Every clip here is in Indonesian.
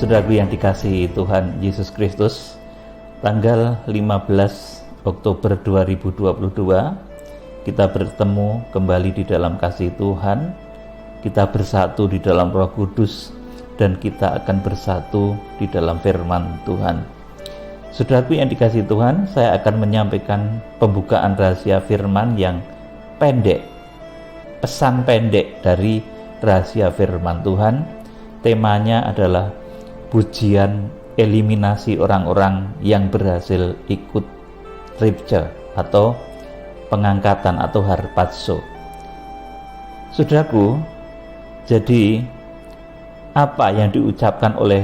Saudaraku yang dikasihi Tuhan Yesus Kristus, tanggal 15 Oktober 2022 kita bertemu kembali di dalam kasih Tuhan. Kita bersatu di dalam Roh Kudus dan kita akan bersatu di dalam firman Tuhan. Saudaraku yang dikasihi Tuhan, saya akan menyampaikan pembukaan rahasia firman yang pendek, pesan pendek dari rahasia firman Tuhan. Temanya adalah pujian eliminasi orang-orang yang berhasil ikut rapture atau pengangkatan atau harpazo. Saudaraku, jadi apa yang diucapkan oleh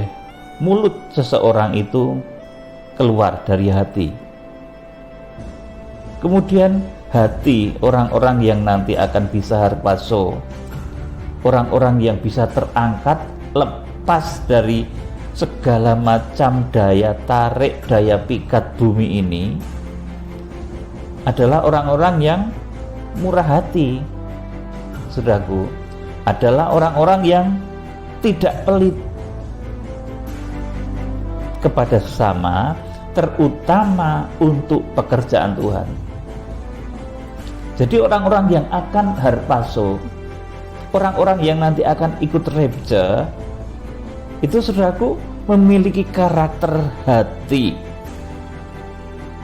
mulut seseorang itu keluar dari hati. Kemudian hati orang-orang yang nanti akan bisa harpazo, orang-orang yang bisa terangkat lepas dari segala macam daya tarik, daya pikat bumi ini, adalah orang-orang yang murah hati. Saudaraku, adalah orang-orang yang tidak pelit kepada sesama, terutama untuk pekerjaan Tuhan. Jadi orang-orang yang akan harpazo, orang-orang yang nanti akan ikut rapture, itu saudaraku memiliki karakter hati.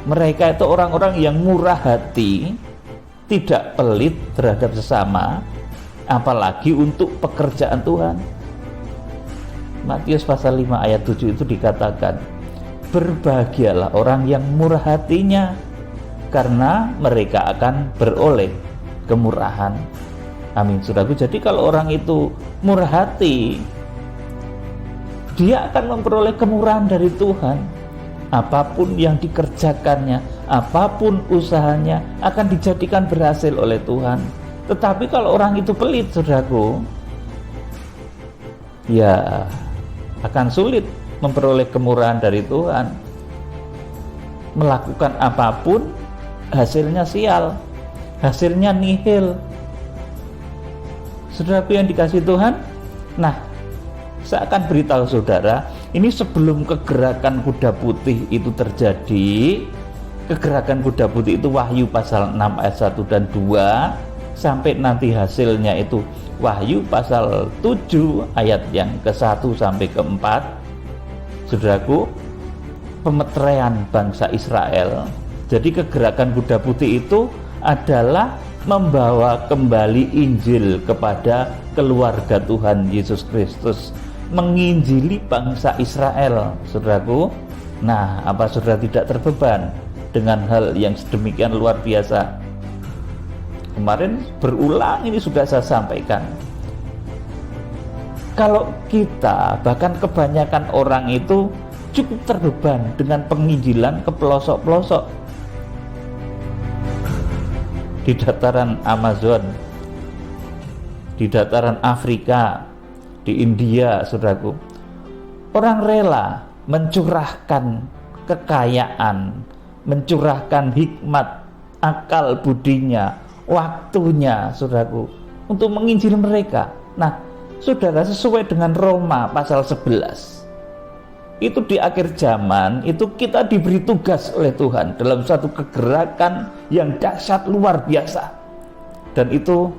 Mereka itu orang-orang yang murah hati, tidak pelit terhadap sesama, apalagi untuk pekerjaan Tuhan. Matius pasal 5 ayat 7 itu dikatakan, berbahagialah orang yang murah hatinya, karena mereka akan beroleh kemurahan. Amin, saudaraku. Jadi kalau orang itu murah hati, dia akan memperoleh kemurahan dari Tuhan. Apapun yang dikerjakannya, apapun usahanya akan dijadikan berhasil oleh Tuhan. Tetapi kalau orang itu pelit, saudaraku, ya akan sulit memperoleh kemurahan dari Tuhan. Melakukan apapun, hasilnya sial, hasilnya nihil. Saudaraku yang dikasihi Tuhan, nah, saya akan beritahu saudara, ini sebelum kegerakan kuda putih itu terjadi. Kegerakan kuda putih itu Wahyu pasal 6 ayat 1 dan 2, sampai nanti hasilnya itu Wahyu pasal 7 ayat yang ke-1 sampai ke-4. Saudaraku, pemeteraian bangsa Israel. Jadi kegerakan kuda putih itu adalah membawa kembali Injil kepada keluarga Tuhan Yesus Kristus, menginjili bangsa Israel, saudaraku. Nah, apa saudara tidak terbeban dengan hal yang sedemikian luar biasa? Kemarin berulang ini sudah saya sampaikan. Kalau kita, bahkan kebanyakan orang itu cukup terbeban dengan penginjilan ke pelosok-pelosok, di dataran Amazon, di dataran Afrika, di India, saudaraku. Orang rela mencurahkan kekayaan, mencurahkan hikmat, akal budinya, waktunya, saudaraku, untuk menginjili mereka. Nah, saudara, sesuai dengan Roma pasal 11, itu di akhir zaman itu kita diberi tugas oleh Tuhan dalam satu kegerakan yang dahsyat luar biasa. Dan itu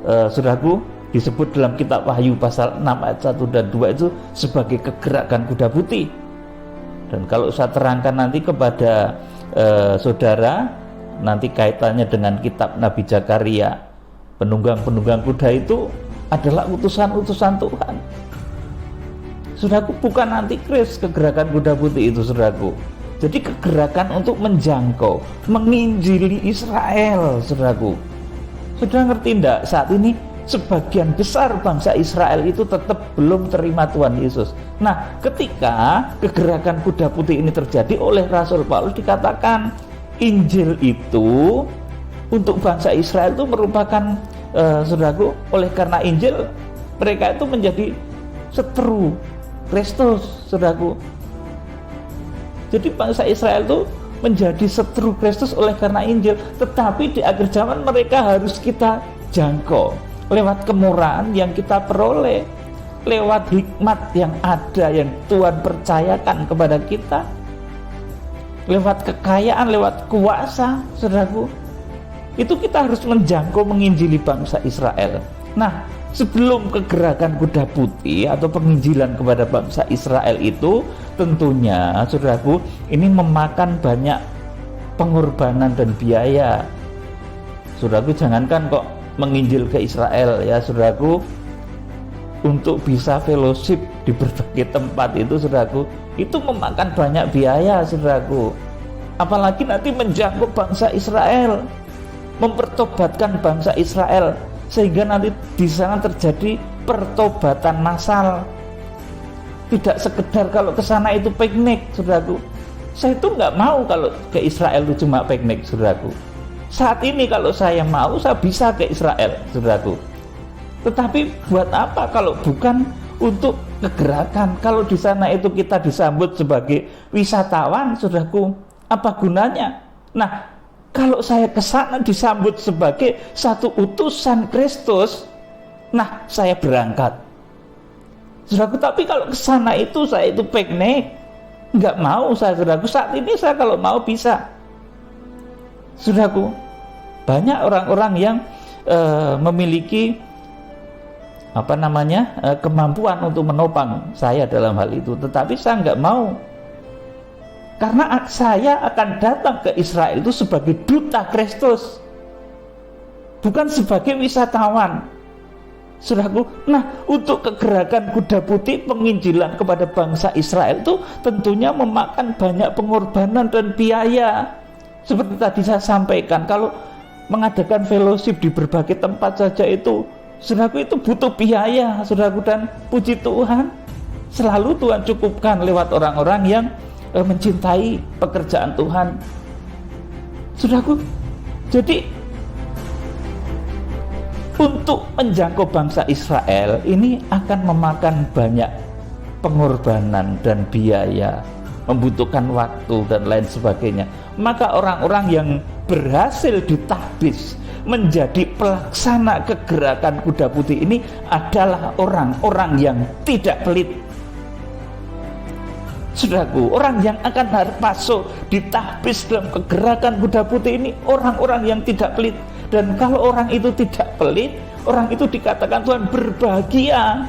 saudaraku disebut dalam kitab Wahyu pasal 6 ayat 1 dan 2 itu sebagai kegerakan kuda putih. Dan kalau saya terangkan nanti kepada saudara, nanti kaitannya dengan kitab Nabi Zakaria, penunggang-penunggang kuda itu adalah utusan-utusan Tuhan. Saudaraku, bukan antikris kegerakan kuda putih itu, saudaraku. Jadi kegerakan untuk menjangkau, menginjili Israel, saudaraku. Saudara ngerti enggak, saat ini sebagian besar bangsa Israel itu tetap belum terima Tuhan Yesus. Nah, ketika kegerakan kuda putih ini terjadi, oleh Rasul Paulus dikatakan Injil itu untuk bangsa Israel itu merupakan saudaraku, oleh karena Injil mereka itu menjadi seteru Kristus, saudaraku. Jadi bangsa Israel itu menjadi seteru Kristus oleh karena Injil. Tetapi di akhir zaman mereka harus kita jangkau lewat kemurahan yang kita peroleh. lewat hikmat yang ada, yang Tuhan percayakan kepada kita, lewat kekayaan, lewat kuasa, saudaraku, itu kita harus menjangkau, menginjili bangsa Israel. Nah, sebelum kegerakan kuda putih atau penginjilan kepada bangsa Israel itu, tentunya, saudaraku, ini memakan banyak pengorbanan dan biaya. Saudaraku, jangankan kok menginjil ke Israel, ya saudaraku, untuk bisa fellowship di berbagai tempat itu, saudaraku, itu memakan banyak biaya, saudaraku. Apalagi nanti menjangkau bangsa Israel, mempertobatkan bangsa Israel, sehingga nanti di sana terjadi pertobatan massal. Tidak sekedar kalau ke sana itu piknik, saudaraku. Saya itu nggak mau kalau ke Israel itu cuma piknik, saudaraku. Saat ini kalau saya mau, saya bisa ke Israel, saudaraku. Tetapi buat apa kalau bukan untuk kegerakan? Kalau di sana itu kita disambut sebagai wisatawan, saudaraku, apa gunanya? Nah, kalau saya ke sana disambut sebagai satu utusan Kristus, nah saya berangkat, saudaraku. Tapi kalau ke sana itu saya itu piknik, nggak mau saya, saudaraku. Saat ini saya kalau mau bisa, saudaraku. Banyak orang-orang yang memiliki kemampuan untuk menopang saya dalam hal itu, tetapi saya nggak mau. Karena saya akan datang ke Israel itu sebagai duta Kristus, bukan sebagai wisatawan, saudaraku. Nah, untuk kegerakan kuda putih, penginjilan kepada bangsa Israel itu tentunya memakan banyak pengorbanan dan biaya. Seperti tadi saya sampaikan, kalau mengadakan fellowship di berbagai tempat saja itu, saudaraku, itu butuh biaya, saudaraku. Dan puji Tuhan, selalu Tuhan cukupkan lewat orang-orang yang mencintai pekerjaan Tuhan, saudaraku. Jadi untuk menjangkau bangsa Israel ini akan memakan banyak pengorbanan dan biaya, membutuhkan waktu dan lain sebagainya. Maka orang-orang yang berhasil ditahbis menjadi pelaksana kegerakan kuda putih ini adalah orang-orang yang tidak pelit, saudaraku. Orang yang akan masuk ditahbis dalam kegerakan kuda putih ini orang-orang yang tidak pelit. Dan kalau orang itu tidak pelit, orang itu dikatakan Tuhan berbahagia.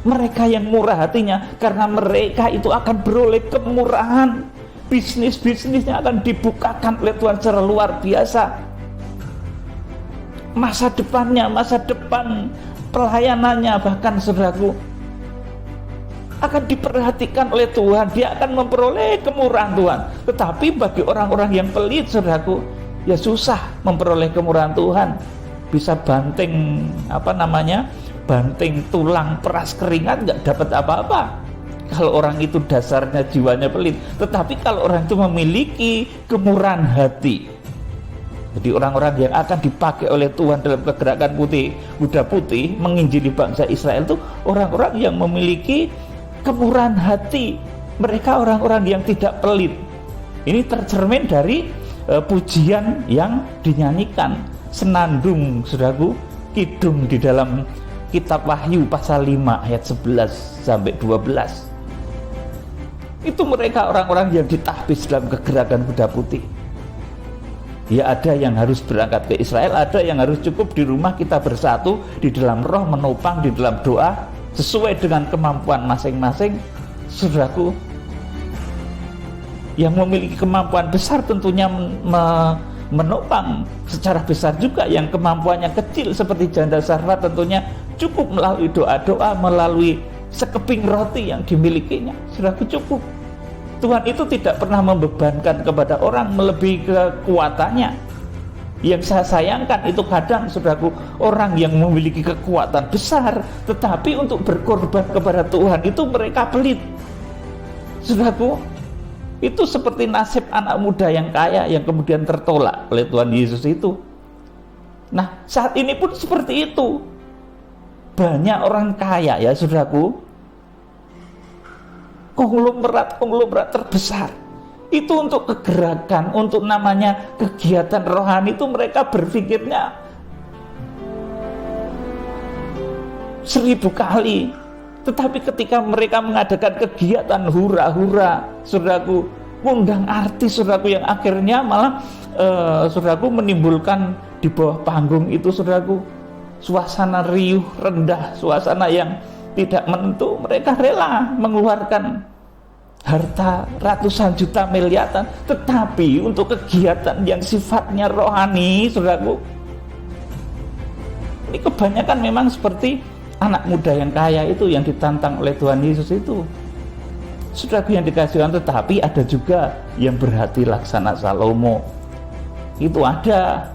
Mereka yang murah hatinya, karena mereka itu akan beroleh kemurahan. Bisnis-bisnisnya akan dibukakan oleh Tuhan secara luar biasa. Masa depannya, masa depan pelayanannya, bahkan, saudaraku, akan diperhatikan oleh Tuhan. Dia akan memperoleh kemurahan Tuhan. Tetapi bagi orang-orang yang pelit, saudaraku, ya susah memperoleh kemurahan Tuhan. Bisa banting banting tulang, peras keringat, nggak dapat apa-apa kalau orang itu dasarnya jiwanya pelit. Tetapi kalau orang itu memiliki kemurahan hati, jadi orang-orang yang akan dipakai oleh Tuhan dalam kegerakan kuda putih menginjili bangsa Israel itu orang-orang yang memiliki kemurahan hati. Mereka orang-orang yang tidak pelit. Ini tercermin dari pujian yang dinyanyikan, senandung, saudaraku, kidung di dalam kitab Wahyu pasal 5 ayat 11 sampai 12. Itu mereka orang-orang yang ditahbis dalam kegerakan kuda putih. Ya, ada yang harus berangkat ke Israel, ada yang harus cukup di rumah kita bersatu di dalam roh, menopang di dalam doa sesuai dengan kemampuan masing-masing, saudaraku. Yang memiliki kemampuan besar tentunya menopang secara besar juga. Yang kemampuannya kecil seperti janda Sarfat tentunya cukup melalui doa-doa, melalui sekeping roti yang dimilikinya, saudaraku, cukup. Tuhan itu tidak pernah membebankan kepada orang melebihi kekuatannya. Yang saya sayangkan itu kadang, saudaraku, orang yang memiliki kekuatan besar tetapi untuk berkorban kepada Tuhan itu mereka pelit, saudaraku. Itu seperti nasib anak muda yang kaya yang kemudian tertolak oleh Tuhan Yesus itu. Nah, saat ini pun seperti itu. Banyak orang kaya, ya saudaraku, konglomerat terbesar itu untuk kegerakan, untuk namanya kegiatan rohani itu mereka berpikirnya 1000 kali Tetapi ketika mereka mengadakan kegiatan hura-hura, saudaraku, undang artis, saudaraku, yang akhirnya malah saudaraku menimbulkan di bawah panggung itu, saudaraku, suasana riuh, rendah, suasana yang tidak menentu. Mereka rela mengeluarkan harta ratusan juta miliaran, tetapi untuk kegiatan yang sifatnya rohani, saudaraku, ini kebanyakan memang seperti anak muda yang kaya itu, yang ditantang oleh Tuhan Yesus itu, saudaraku yang dikasihkan. Tetapi ada juga yang berhati laksana Salomo. Itu ada,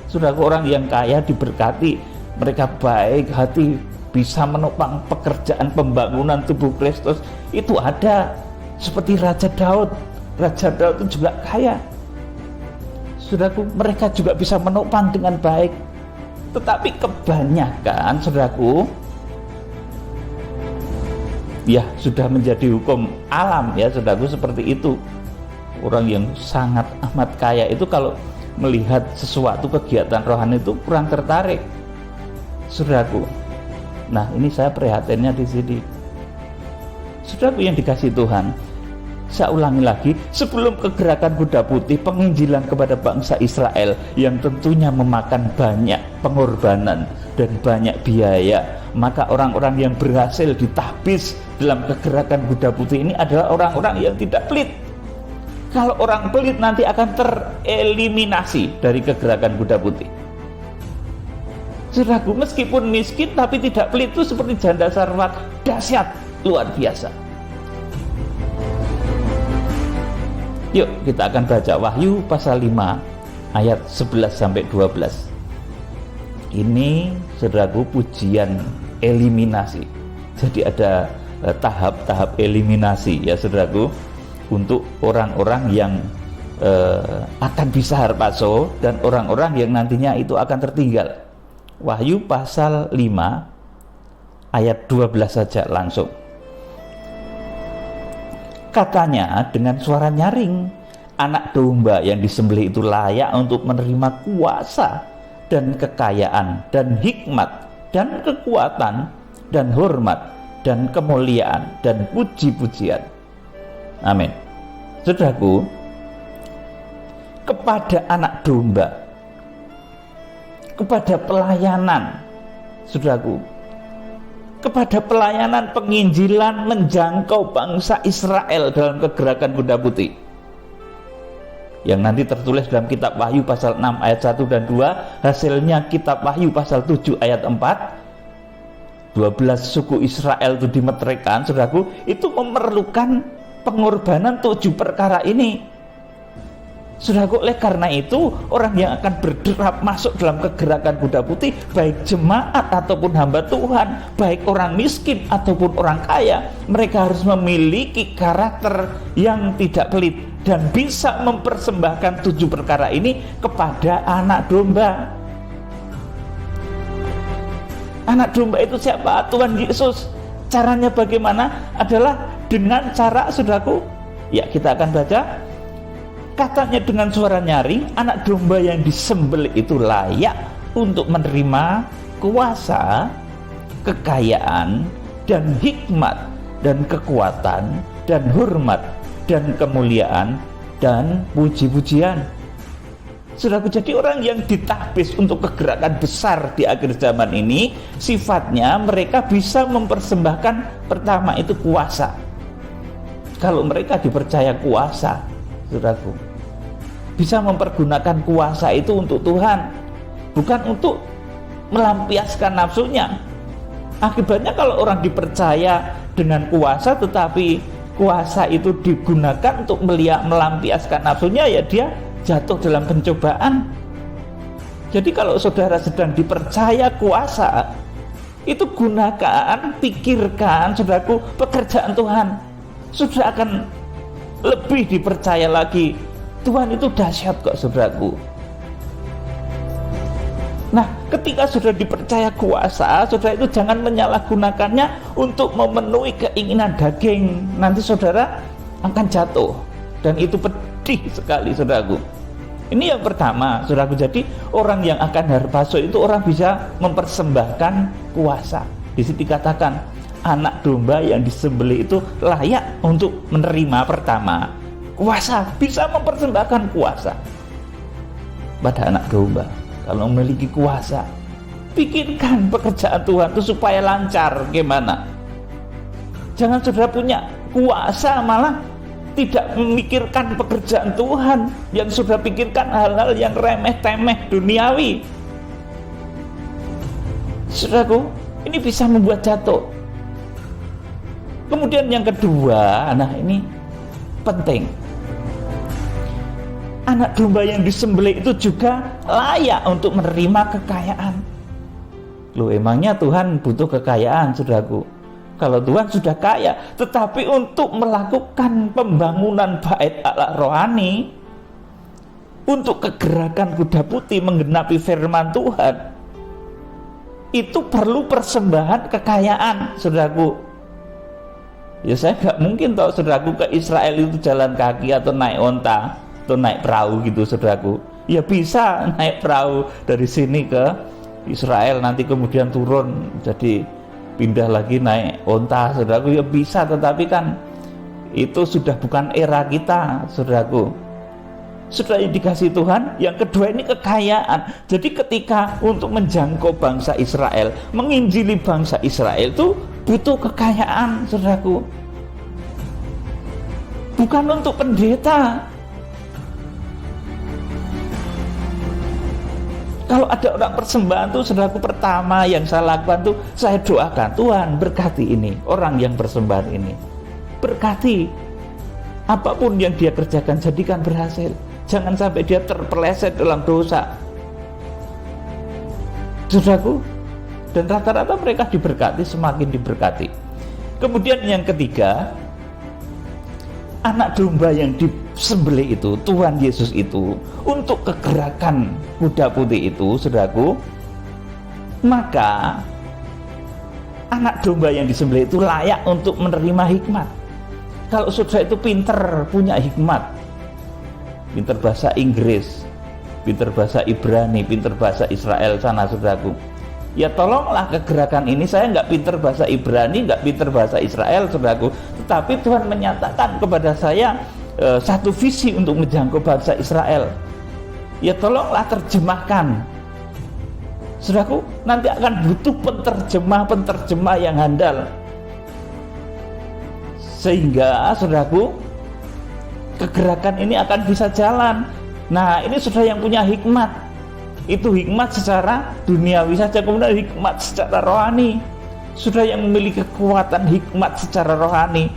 saudaraku, orang yang kaya diberkati, mereka baik hati, bisa menopang pekerjaan pembangunan tubuh Kristus. Itu ada, seperti Raja Daud. Raja Daud itu juga kaya, saudaraku, mereka juga bisa menopang dengan baik. Tetapi kebanyakan, saudaraku, ya sudah menjadi hukum alam, ya saudaraku, seperti itu. Orang yang sangat amat kaya itu kalau melihat sesuatu kegiatan rohani itu kurang tertarik, saudaraku. Nah, ini saya prihatinnya di sini, saudaraku yang dikasih Tuhan. Saya ulangi lagi, sebelum kegerakan kuda putih, penginjilan kepada bangsa Israel yang tentunya memakan banyak pengorbanan dan banyak biaya, maka orang-orang yang berhasil ditahbis dalam kegerakan kuda putih ini adalah orang-orang yang tidak pelit. Kalau orang pelit nanti akan tereliminasi dari kegerakan kuda putih. Saudaraku, meskipun miskin tapi tidak pelit itu seperti janda sarwat, dahsyat, luar biasa. Yuk kita akan baca Wahyu pasal 5 ayat 11 sampai 12. Ini, saudaraku, pujian eliminasi. Jadi ada tahap-tahap eliminasi, ya saudaraku, untuk orang-orang yang akan bisa harpaso dan orang-orang yang nantinya itu akan tertinggal. Wahyu pasal 5 ayat 12 saja langsung. Katanya dengan suara nyaring, anak domba yang disembelih itu layak untuk menerima kuasa dan kekayaan dan hikmat dan kekuatan dan hormat dan kemuliaan dan puji-pujian. Amin. Saudaraku, kepada anak domba, kepada pelayanan, saudaraku, kepada pelayanan penginjilan menjangkau bangsa Israel dalam kegerakan kuda putih, yang nanti tertulis dalam kitab Wahyu pasal 6 ayat 1 dan 2, hasilnya kitab Wahyu pasal 7 ayat 4, 12 suku Israel itu dimeteraikan, saudaraku, itu memerlukan pengorbanan 7 perkara ini. Saudaraku, oleh karena itu orang yang akan berderap masuk dalam kegerakan kuda putih, baik jemaat ataupun hamba Tuhan, baik orang miskin ataupun orang kaya, mereka harus memiliki karakter yang tidak pelit dan bisa mempersembahkan 7 perkara ini kepada anak domba. Anak domba itu siapa? Tuhan Yesus. Caranya bagaimana? Adalah dengan cara, saudaraku, ya kita akan baca. Katanya dengan suara nyaring, anak domba yang disembelih itu layak untuk menerima kuasa, kekayaan, dan hikmat, dan kekuatan, dan hormat, dan kemuliaan, dan puji-pujian. Saudaraku, jadi orang yang ditahbis untuk kegerakan besar di akhir zaman ini, sifatnya mereka bisa mempersembahkan, pertama itu kuasa. Kalau mereka dipercaya kuasa, saudaraku, bisa mempergunakan kuasa itu untuk Tuhan, bukan untuk melampiaskan nafsunya. Akibatnya kalau orang dipercaya dengan kuasa tetapi kuasa itu digunakan untuk melampiaskan nafsunya, ya dia jatuh dalam pencobaan. Jadi kalau saudara sedang dipercaya kuasa, itu gunakan, pikirkan, saudaraku, pekerjaan Tuhan. Sudah akan lebih dipercaya lagi. Tuhan itu dahsyat kok, saudaraku. Nah, ketika sudah dipercaya kuasa, saudara itu jangan menyalahgunakannya untuk memenuhi keinginan daging. Nanti saudara akan jatuh, dan itu pedih sekali, saudaraku. Ini yang pertama, saudaraku. Jadi orang yang akan harpaso itu orang bisa mempersembahkan kuasa. Di sini dikatakan anak domba yang disembelih itu layak untuk menerima pertama kuasa, bisa mempersembahkan kuasa pada anak domba. Kalau memiliki kuasa, pikirkan pekerjaan Tuhan itu supaya lancar gimana. Jangan saudara punya kuasa malah tidak memikirkan pekerjaan Tuhan, yang sudah pikirkan hal-hal yang remeh-temeh duniawi. Saudaraku, ini bisa membuat jatuh. Kemudian yang kedua, nah ini penting. Anak domba yang disembelih itu juga layak untuk menerima kekayaan. Loh, emangnya Tuhan butuh kekayaan, saudaraku? Kalau Tuhan sudah kaya, tetapi untuk melakukan pembangunan bait Allah rohani, untuk kegerakan kuda putih menggenapi firman Tuhan, itu perlu persembahan kekayaan, saudaraku. Ya saya nggak mungkin tahu saudaraku ke Israel itu jalan kaki atau naik onta atau naik perahu gitu, saudaraku. Ya bisa naik perahu dari sini ke Israel, nanti kemudian turun jadi pindah lagi naik onta, saudaraku. Ya bisa, tetapi kan itu sudah bukan era kita, saudaraku. Sudah yang dikasih Tuhan. Yang kedua ini kekayaan. Jadi ketika untuk menjangkau bangsa Israel, menginjili bangsa Israel itu butuh kekayaan, saudaraku. Bukan untuk pendeta. Kalau ada orang persembahan tuh, saudaraku, pertama yang saya lakukan tuh, saya doakan, Tuhan berkati ini, orang yang persembahan ini. Berkati apapun yang dia kerjakan, jadikan berhasil. Jangan sampai dia terpeleset dalam dosa, saudaraku. Dan rata-rata mereka diberkati, semakin diberkati. Kemudian yang ketiga, anak domba yang disembelih itu, Tuhan Yesus itu, untuk kegerakan kuda putih itu, saudaraku, maka anak domba yang disembelih itu layak untuk menerima hikmat. Kalau saudara itu pinter, punya hikmat, pinter bahasa Inggris, pinter bahasa Ibrani, pinter bahasa Israel sana, saudaraku, ya tolonglah kegerakan ini. Saya nggak pinter bahasa Ibrani, nggak pinter bahasa Israel, saudaraku, tetapi Tuhan menyatakan kepada saya satu visi untuk menjangkau bangsa Israel. Ya tolonglah terjemahkan, saudaraku. Nanti akan butuh penterjemah yang handal, sehingga saudaraku kegerakan ini akan bisa jalan. Nah, ini saudara yang punya hikmat. Itu hikmat secara duniawi saja, kemudian hikmat secara rohani. Saudara yang memiliki kekuatan hikmat secara rohani,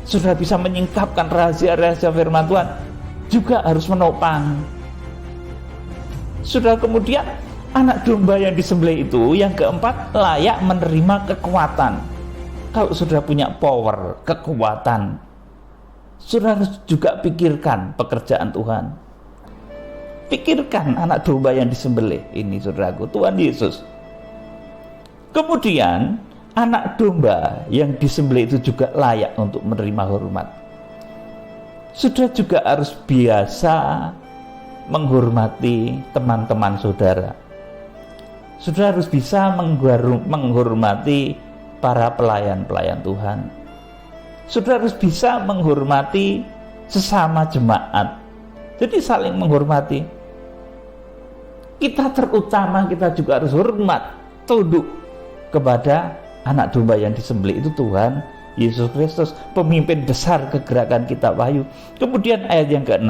saudara bisa menyingkapkan rahasia-rahasia firman Tuhan, juga harus menopang. Saudara, kemudian anak domba yang disembelih itu, yang keempat, layak menerima kekuatan. Kalau saudara punya power, kekuatan, saudara harus juga pikirkan pekerjaan Tuhan. Pikirkan anak domba yang disembelih ini, saudaraku, Tuhan Yesus. Kemudian anak domba yang disembelih itu juga layak untuk menerima hormat. Saudara juga harus biasa menghormati teman-teman saudara. Saudara harus bisa menghormati para pelayan-pelayan Tuhan. Saudara harus bisa menghormati sesama jemaat. Jadi saling menghormati. Kita terutama, kita juga harus hormat, tunduk kepada anak domba yang disembelih itu, Tuhan Yesus Kristus, pemimpin besar kegerakan kitab Wahyu. Kemudian ayat yang ke-6,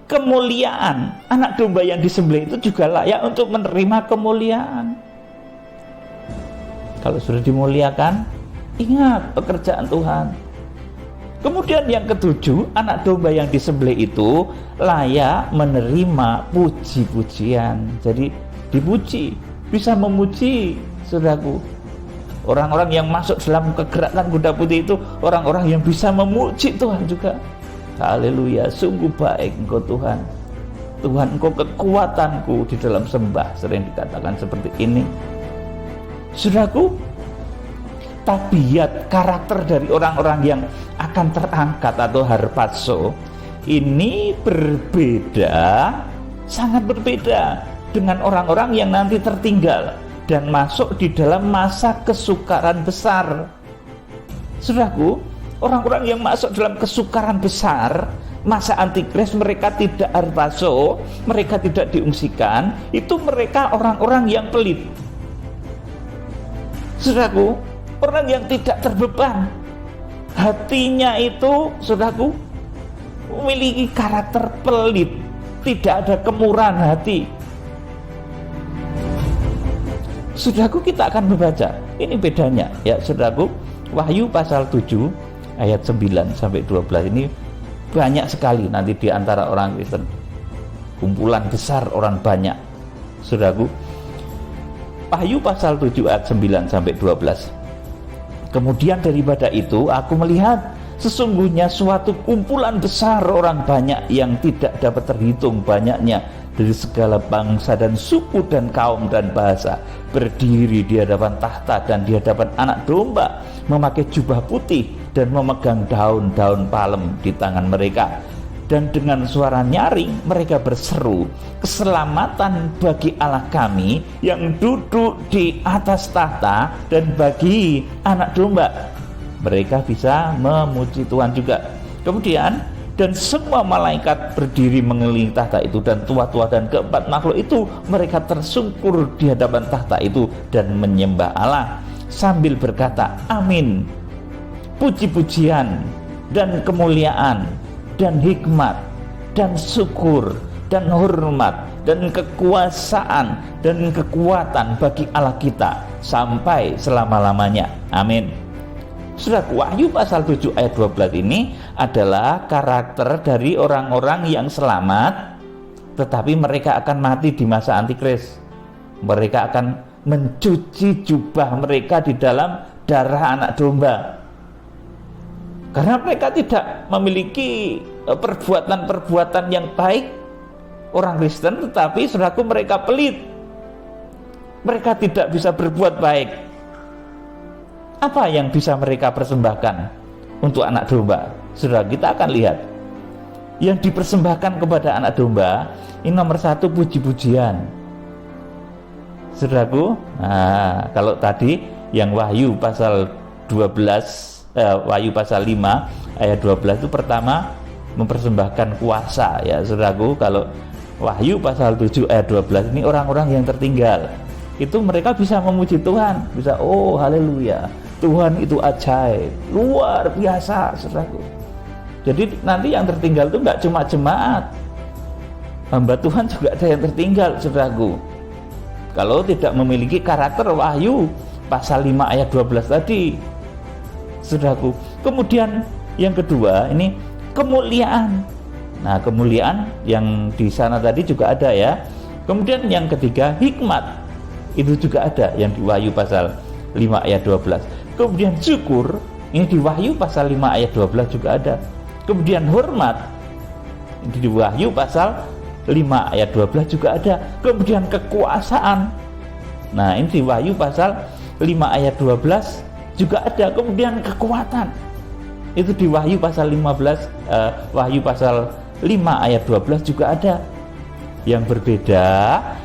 kemuliaan. Anak domba yang disembelih itu juga layak untuk menerima kemuliaan. Kalau sudah dimuliakan, ingat pekerjaan Tuhan. Kemudian yang ketujuh, anak domba yang disembelih itu layak menerima puji-pujian. Jadi dipuji, bisa memuji, saudaraku. Orang-orang yang masuk dalam kegerakan kuda putih itu orang-orang yang bisa memuji Tuhan juga. Haleluya, sungguh baik Engkau Tuhan. Tuhan, Engkau kekuatanku di dalam sembah, sering dikatakan seperti ini. Saudaraku, tabiat karakter dari orang-orang yang akan terangkat atau harpazo ini berbeda, sangat berbeda dengan orang-orang yang nanti tertinggal dan masuk di dalam masa kesukaran besar. Saudaraku, orang-orang yang masuk dalam kesukaran besar masa antikris, mereka tidak harpazo, mereka tidak diungsikan, itu mereka orang-orang yang pelit. Saudaraku, orang yang tidak terbeban, hatinya itu, saudaraku, memiliki karakter pelit, tidak ada kemurahan hati. Saudaraku, kita akan membaca, ini bedanya ya saudaraku. Wahyu pasal 7 ayat 9 sampai 12 ini banyak sekali nanti di antara orang Kristen, kumpulan besar orang banyak. Saudaraku, Wahyu pasal 7 ayat 9 sampai 12. Kemudian daripada itu aku melihat sesungguhnya suatu kumpulan besar orang banyak yang tidak dapat terhitung banyaknya, dari segala bangsa dan suku dan kaum dan bahasa, berdiri di hadapan tahta dan di hadapan Anak Domba, memakai jubah putih dan memegang daun-daun palem di tangan mereka. Dan dengan suara nyaring mereka berseru, keselamatan bagi Allah kami yang duduk di atas tahta dan bagi Anak Domba. Mereka bisa memuji Tuhan juga. Kemudian, dan semua malaikat berdiri mengelilingi tahta itu, dan tua-tua dan keempat makhluk itu, mereka tersungkur di hadapan tahta itu dan menyembah Allah sambil berkata, amin. Puji-pujian dan kemuliaan dan hikmat dan syukur dan hormat dan kekuasaan dan kekuatan bagi Allah kita sampai selama-lamanya. Amin. Saudara, Wahyu pasal 7 ayat 12 ini adalah karakter dari orang-orang yang selamat, tetapi mereka akan mati di masa antikris. Mereka akan mencuci jubah mereka di dalam darah Anak Domba, karena mereka tidak memiliki perbuatan-perbuatan yang baik, orang Kristen, tetapi saudaraku, mereka pelit, mereka tidak bisa berbuat baik. Apa yang bisa mereka persembahkan untuk Anak Domba? Saudara, kita akan lihat yang dipersembahkan kepada Anak Domba ini nomor satu, puji-pujian. Saudaraku, nah, kalau tadi yang Wahyu pasal 12, Wahyu pasal 5 ayat 12 itu pertama mempersembahkan kuasa ya saudaraku. Kalau Wahyu pasal 7 ayat 12 ini orang-orang yang tertinggal, itu mereka bisa memuji Tuhan, bisa oh haleluya, Tuhan itu ajaib, luar biasa saudaraku. Jadi nanti yang tertinggal itu nggak cuma jemaat, hamba Tuhan juga ada yang tertinggal saudaraku, kalau tidak memiliki karakter Wahyu pasal 5 ayat 12 tadi saudaraku. Kemudian yang kedua ini kemuliaan. Nah, kemuliaan yang di sana tadi juga ada ya. Kemudian yang ketiga hikmat, itu juga ada yang di Wahyu pasal 5 ayat 12. Kemudian syukur, ini di Wahyu pasal 5 ayat 12 juga ada. Kemudian hormat, ini di Wahyu pasal 5 ayat 12 juga ada. Kemudian kekuasaan, nah ini di Wahyu pasal 5 ayat 12 juga ada. Kemudian kekuatan, itu di Wahyu pasal 15, Wahyu pasal 5 ayat 12 juga ada. Yang berbeda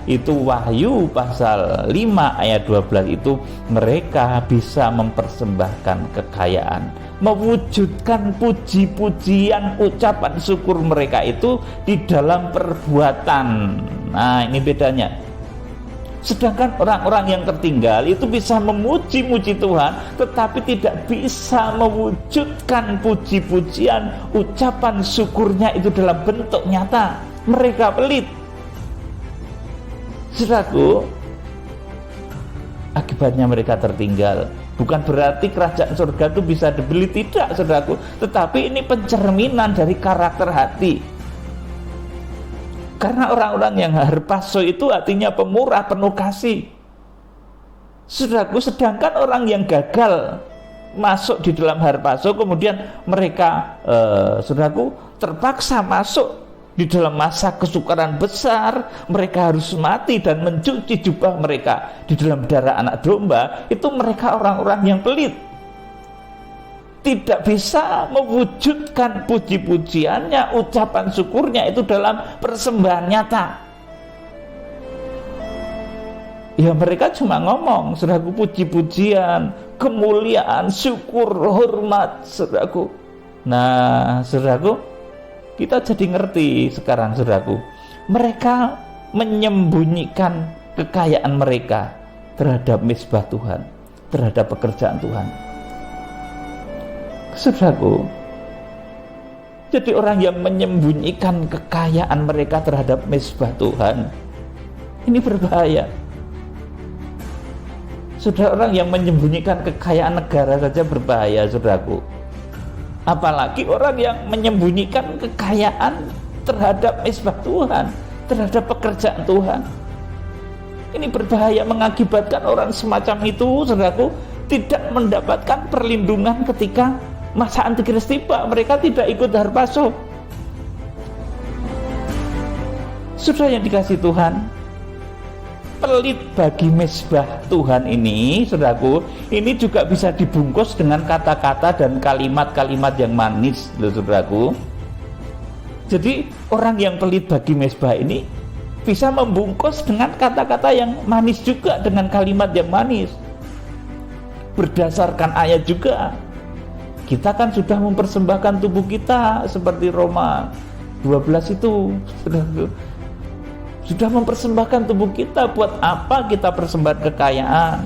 itu Wahyu pasal 5 ayat 12 itu mereka bisa mempersembahkan kekayaan, mewujudkan puji-pujian, ucapan syukur mereka itu di dalam perbuatan. Nah, ini bedanya. Sedangkan orang-orang yang tertinggal itu bisa memuji-muji Tuhan, tetapi tidak bisa mewujudkan puji-pujian, ucapan syukurnya itu dalam bentuk nyata. Mereka pelit. Saudaraku, akibatnya mereka tertinggal. Bukan berarti kerajaan surga itu bisa dibeli, tidak saudaraku, tetapi ini pencerminan dari karakter hati. Karena orang-orang yang harpazo itu artinya pemurah, penuh kasih. Saudaraku, sedangkan orang yang gagal masuk di dalam harpazo, kemudian mereka saudaraku terpaksa masuk di dalam masa kesukaran besar, mereka harus mati dan mencuci jubah mereka di dalam darah Anak Domba, itu mereka orang-orang yang pelit, tidak bisa mewujudkan puji-pujiannya, ucapan syukurnya itu dalam persembahan nyata. Ya mereka cuma ngomong, saudaraku, puji-pujian, kemuliaan, syukur, hormat, saudaraku. Nah, saudaraku, kita jadi ngerti sekarang, saudaraku. Mereka menyembunyikan kekayaan mereka terhadap misbah Tuhan, terhadap pekerjaan Tuhan. Saudaraku, jadi orang yang menyembunyikan kekayaan mereka terhadap misbah Tuhan, ini berbahaya. Saudara, orang yang menyembunyikan kekayaan negara saja berbahaya, saudaraku. Apalagi orang yang menyembunyikan kekayaan terhadap misbah Tuhan, terhadap pekerjaan Tuhan. Ini berbahaya, mengakibatkan orang semacam itu, saudaraku, tidak mendapatkan perlindungan ketika masa antikris tiba. Mereka tidak ikut harpazo. Saudara yang dikasih Tuhan, pelit bagi mesbah Tuhan ini, saudaraku, ini juga bisa dibungkus dengan kata-kata dan kalimat-kalimat yang manis, loh, saudaraku. Jadi orang yang pelit bagi mesbah ini bisa membungkus dengan kata-kata yang manis juga, dengan kalimat yang manis. Berdasarkan ayat juga, kita kan sudah mempersembahkan tubuh kita seperti Roma 12 itu, sudah mempersembahkan tubuh kita. Buat apa kita persembahkan kekayaan?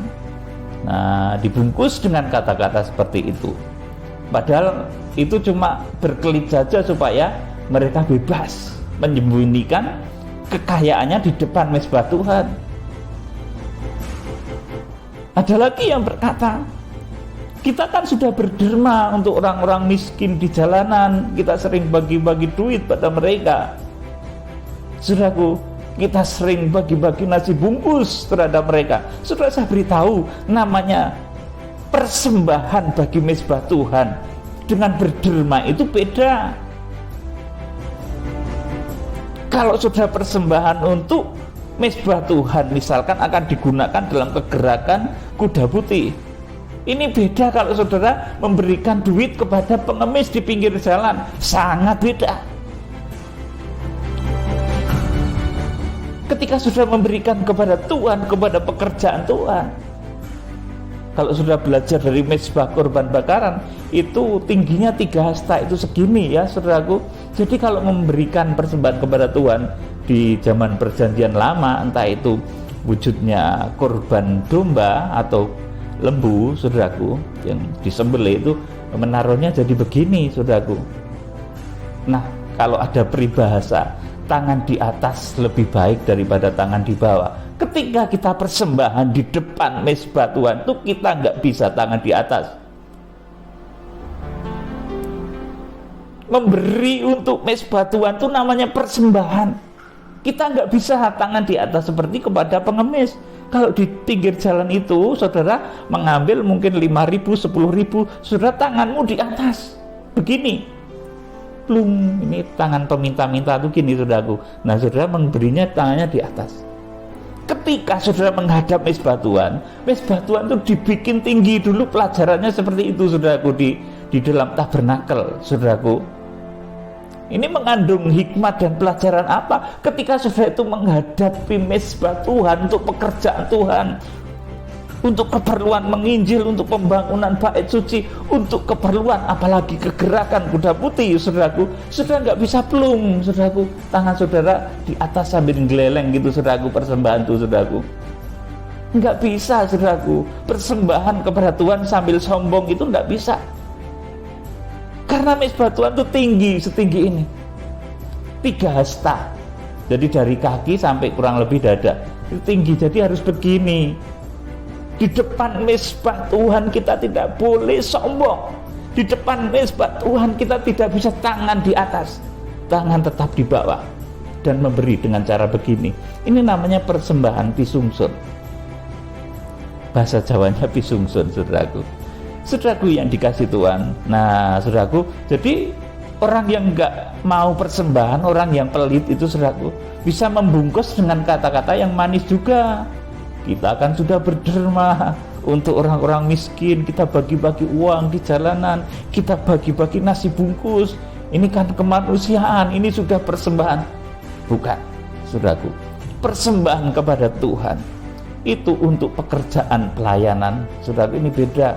Nah, dibungkus dengan kata-kata seperti itu. Padahal itu cuma berkelit saja supaya mereka bebas menyembunyikan kekayaannya di depan mesbah Tuhan. Ada lagi yang berkata, kita kan sudah berderma untuk orang-orang miskin di jalanan, kita sering bagi-bagi duit pada mereka. Saudaraku, kita sering bagi-bagi nasi bungkus terhadap mereka. Saudara, saya beritahu, namanya persembahan bagi mesbah Tuhan dengan berderma itu beda. Kalau sudah persembahan untuk mesbah Tuhan misalkan akan digunakan dalam kegerakan kuda putih, ini beda kalau saudara memberikan duit kepada pengemis di pinggir jalan, sangat beda. Ketika sudah memberikan kepada Tuhan, kepada pekerjaan Tuhan, kalau sudah belajar dari mesbah korban bakaran, itu tingginya 3 hasta, itu segini ya, saudaraku. Jadi kalau memberikan persembahan kepada Tuhan di zaman perjanjian lama, entah itu wujudnya korban domba atau lembu, saudaraku, yang disembelih itu menaruhnya jadi begini, saudaraku. Nah, kalau ada peribahasa tangan di atas lebih baik daripada tangan di bawah. Ketika kita persembahan di depan mesbah Tuhan itu, kita nggak bisa tangan di atas. Memberi untuk mesbah Tuhan itu namanya persembahan. Kita nggak bisa tangan di atas seperti kepada pengemis. Kalau di pinggir jalan itu, saudara mengambil mungkin 5.000, 10.000, saudara tanganmu di atas, begini. Plung, ini tangan peminta-minta tuh gini, saudaraku. Nah, saudara memberinya tangannya di atas. Ketika saudara menghadap mesbah Tuhan itu dibikin tinggi dulu, pelajarannya seperti itu, saudaraku, di dalam tabernakel, saudaraku. Ini mengandung hikmat dan pelajaran apa? Ketika saudara itu menghadapi mesbah Tuhan untuk pekerjaan Tuhan, untuk keperluan menginjil, untuk pembangunan bait suci, untuk keperluan apalagi kegerakan kuda putih, saudaraku, saudara nggak bisa plung, saudaraku, tangan saudara di atas sambil geleleng gitu, saudaraku, persembahan itu, saudaraku. Nggak bisa, saudaraku, persembahan kepada Tuhan sambil sombong itu nggak bisa. Karena mesbah Tuhan itu tinggi, setinggi ini, 3 hasta. Jadi dari kaki sampai kurang lebih dada, itu tinggi, jadi harus begini. Di depan mesbah Tuhan kita tidak boleh sombong. Di depan mesbah Tuhan kita tidak bisa tangan di atas, tangan tetap di bawah, dan memberi dengan cara begini. Ini namanya persembahan pisungsun. Bahasa Jawanya pisungsun, saudaraku. Saudaraku yang dikasih Tuhan. Nah, saudaraku, jadi orang yang nggak mau persembahan, orang yang pelit itu, saudaraku, bisa membungkus dengan kata-kata yang manis juga. Kita kan sudah berderma untuk orang-orang miskin, kita bagi-bagi uang di jalanan, kita bagi-bagi nasi bungkus. Ini kan kemanusiaan, ini sudah persembahan. Bukan, saudaraku. Persembahan kepada Tuhan itu untuk pekerjaan pelayanan. Saudara, ini beda.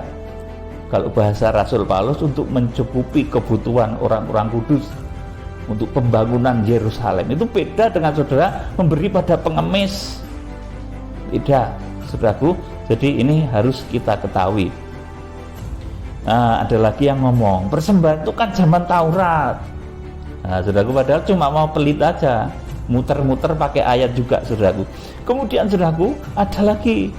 Kalau bahasa Rasul Paulus untuk mencukupi kebutuhan orang-orang kudus untuk pembangunan Yerusalem, itu beda dengan saudara memberi pada pengemis. Beda, saudaraku. Jadi ini harus kita ketahui. Nah, ada lagi yang ngomong persembahan itu kan zaman Taurat. Nah, saudaraku, padahal cuma mau pelit aja, muter-muter pakai ayat juga, saudaraku. Kemudian, saudaraku, ada lagi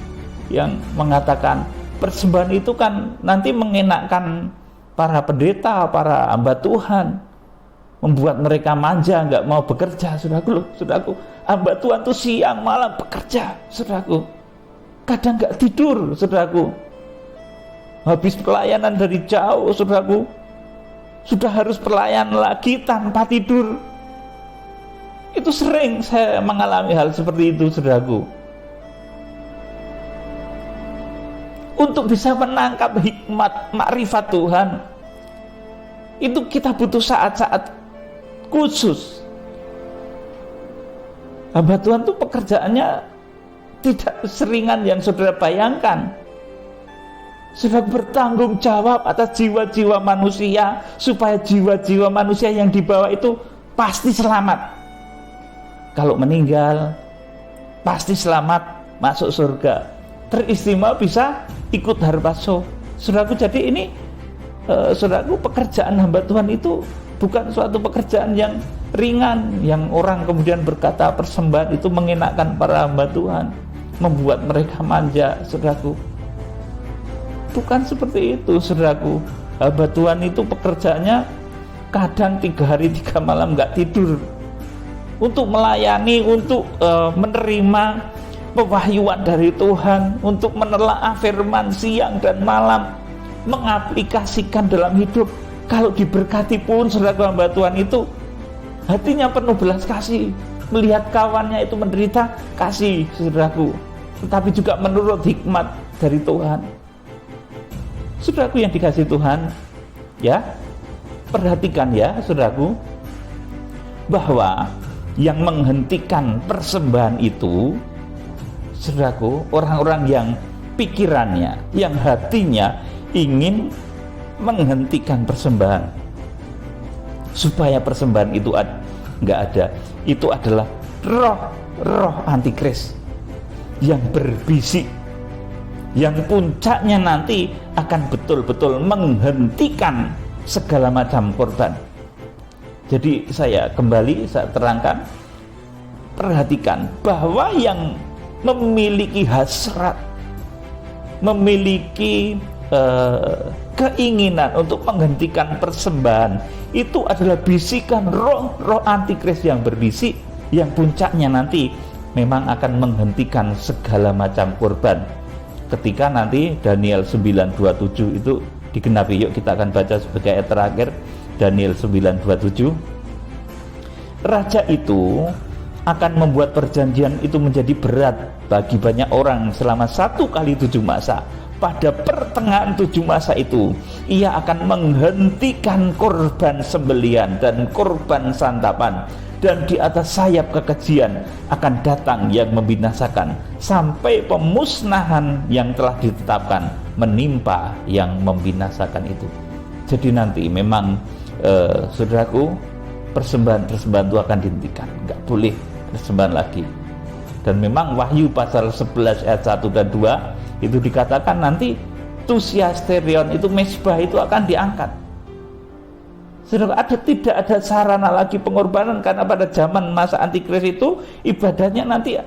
yang mengatakan persembahan itu kan nanti mengenakkan para pendeta, para hamba Tuhan, membuat mereka manja, nggak mau bekerja, saudaraku. Loh, saudaraku, hamba Tuhan tuh siang malam bekerja, saudaraku. Kadang nggak tidur, saudaraku. Habis pelayanan dari jauh, saudaraku, sudah harus pelayan lagi tanpa tidur. Itu sering saya mengalami hal seperti itu, saudaraku. Untuk bisa menangkap hikmat makrifat Tuhan, itu kita butuh saat-saat khusus. Hamba Tuhan itu pekerjaannya tidak seringan yang saudara bayangkan. Sudah bertanggung jawab atas jiwa-jiwa manusia, supaya jiwa-jiwa manusia yang dibawa itu pasti selamat. Kalau meninggal pasti selamat masuk surga, teristimewa bisa ikut harpaso. Saudaraku, jadi ini saudaraku, pekerjaan hamba Tuhan itu bukan suatu pekerjaan yang ringan, yang orang kemudian berkata persembahan itu mengenakan para hamba Tuhan, membuat mereka manja. Saudaraku, bukan seperti itu, saudaraku. Hamba Tuhan itu pekerjaannya kadang 3 hari 3 malam nggak tidur untuk melayani, untuk menerima pewahyuan dari Tuhan, untuk menelaah firman siang dan malam, mengaplikasikan dalam hidup. Kalau diberkati pun, saudaraku, hamba Tuhan itu hatinya penuh belas kasih, melihat kawannya itu menderita, kasih, saudaraku, tetapi juga menurut hikmat dari Tuhan. Saudaraku yang dikasih Tuhan, ya, perhatikan ya, saudaraku, bahwa yang menghentikan persembahan itu, saudaraku, orang-orang yang pikirannya, yang hatinya ingin menghentikan persembahan supaya persembahan itu nggak ada. Itu adalah roh antikris yang berbisik, yang puncaknya nanti akan betul-betul menghentikan segala macam korban. Jadi saya terangkan, perhatikan bahwa yang memiliki hasrat, memiliki keinginan untuk menghentikan persembahan, itu adalah bisikan roh antikris yang berbisik, yang puncaknya nanti memang akan menghentikan segala macam korban. Ketika nanti Daniel 9:27 itu digenapi, yuk kita akan baca sebagai ayat terakhir, Daniel 9:27. Raja itu akan membuat perjanjian itu menjadi berat bagi banyak orang selama 1 kali 7 masa. Pada pertengahan 7 masa itu, ia akan menghentikan korban sembelian dan korban santapan, dan di atas sayap kekejian akan datang yang membinasakan, sampai pemusnahan yang telah ditetapkan menimpa yang membinasakan itu. Jadi nanti memang saudaraku, persembahan itu akan dihentikan, nggak boleh persembahan lagi. Dan memang Wahyu pasal 11 ayat 1 dan 2 itu dikatakan nanti tusiasterion, itu mezbah itu akan diangkat. Saudara, tidak ada sarana lagi pengorbanan, karena pada zaman masa antikris itu ibadahnya nanti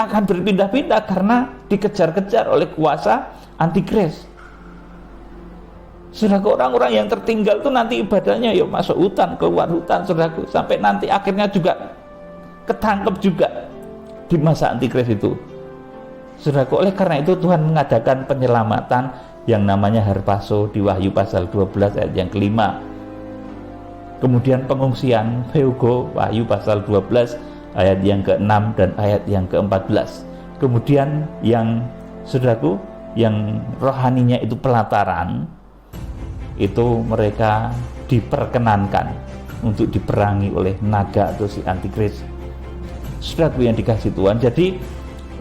akan berpindah-pindah karena dikejar-kejar oleh kuasa antikris. Saudaraku, orang-orang yang tertinggal itu nanti ibadahnya yuk masuk hutan, keluar hutan, saudaraku, sampai nanti akhirnya juga ketangkep juga di masa antikris itu. Saudaraku, oleh karena itu Tuhan mengadakan penyelamatan yang namanya harpaso di Wahyu pasal 12 ayat yang kelima. Kemudian pengungsian Peugo, Wahyu pasal 12 ayat yang ke-6 dan ayat yang ke-14. Kemudian yang saudaraku, yang rohaninya itu pelataran, itu mereka diperkenankan untuk diperangi oleh naga atau si antikris. Saudaraku yang dikasih Tuhan, jadi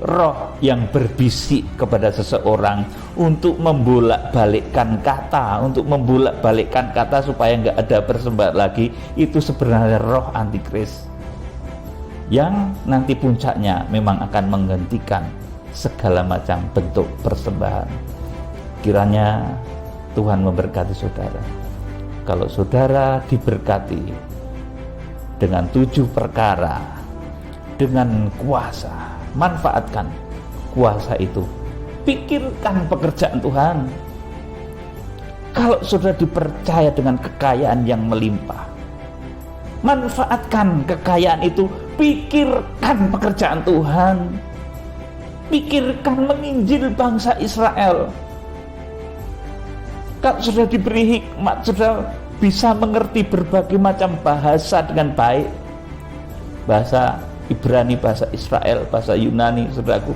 roh yang berbisik kepada seseorang untuk membolak-balikkan kata supaya nggak ada persembahan lagi, itu sebenarnya roh antikris yang nanti puncaknya memang akan menghentikan segala macam bentuk persembahan. Kiranya Tuhan memberkati saudara. Kalau saudara diberkati dengan 7 perkara dengan kuasa, manfaatkan kuasa itu. Pikirkan pekerjaan Tuhan. Kalau saudara dipercaya dengan kekayaan yang melimpah, manfaatkan kekayaan itu. Pikirkan pekerjaan Tuhan. Pikirkan menginjil bangsa Israel. Kalau sudah diberi hikmat, sudah bisa mengerti berbagai macam bahasa dengan baik. Bahasa Ibrani, bahasa Israel, bahasa Yunani, saudaraku.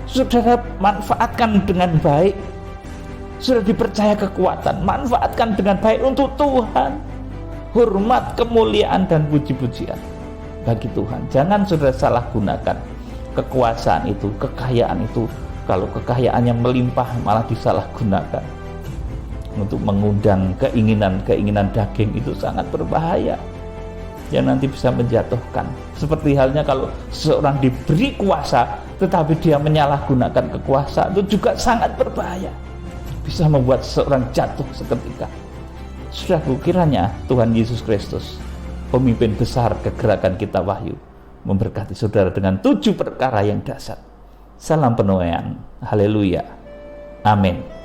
Saudara manfaatkan dengan baik. Sudah dipercaya kekuatan, manfaatkan dengan baik untuk Tuhan. Hormat, kemuliaan, dan puji-pujian bagi Tuhan. Jangan saudara salah gunakan kekuasaan itu, kekayaan itu. Kalau kekayaannya melimpah malah disalahgunakan untuk mengundang keinginan daging, itu sangat berbahaya, yang nanti bisa menjatuhkan. Seperti halnya kalau seseorang diberi kuasa tetapi dia menyalahgunakan kekuasaan, itu juga sangat berbahaya, bisa membuat seseorang jatuh seketika. Saudaraku, kiranya Tuhan Yesus Kristus, pemimpin besar kegerakan Kitab Wahyu, memberkati saudara dengan 7 perkara yang dasar. Salam penuaian. Haleluya. Amin.